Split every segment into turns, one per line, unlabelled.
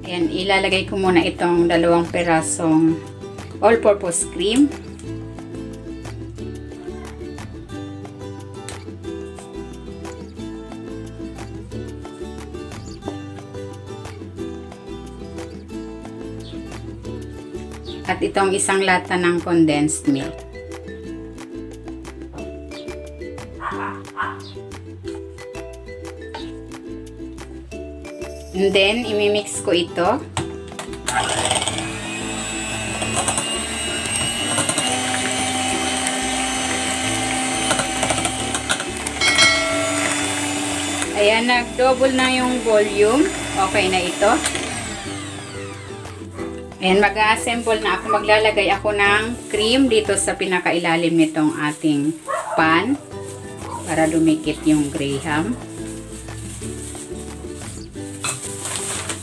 Ayan, ilalagay ko muna itong 2 perasong all-purpose cream. At itong isang lata ng condensed milk. And then, imimix ko ito. Ayan, nag-double na yung volume. Okay na ito. Ayan, mag-assemble na ako. Maglalagay ako ng cream dito sa pinakailalim nitong ating pan para dumikit yung graham.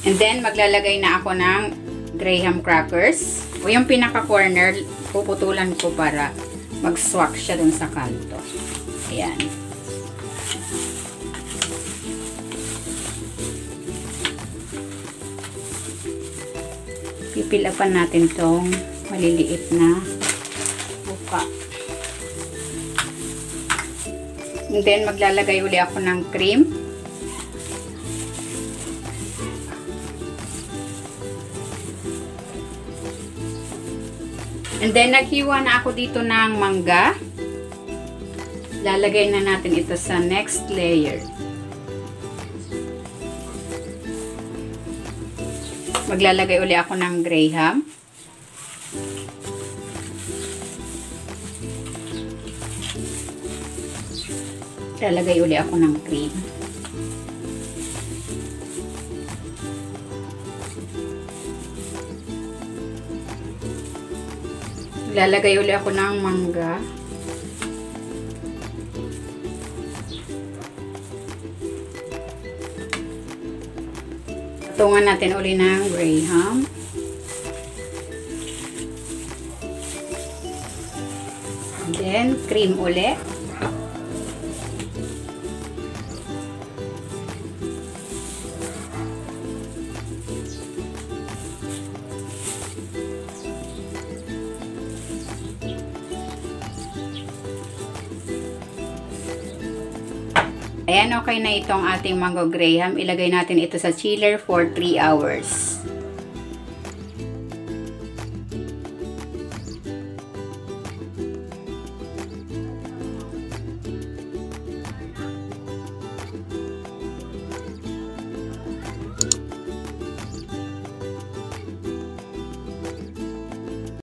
And then, maglalagay na ako ng graham crackers. O yung pinaka-corner, puputulan ko para mag-swak siya dun sa kanto. Ayan. Pipilapan natin tong maliliit na buka. And then, maglalagay uli ako ng cream. And then, naghiwa na ako dito ng mangga. Lalagay na natin ito sa next layer. Maglalagay uli ako ng graham. Lalagay uli ako ng cream. Lalagay uli ako ng mangga. Tungan natin uli ng graham. And then, cream uli. Ayan, okay na itong ating mango graham. Ilagay natin ito sa chiller for 3 hours.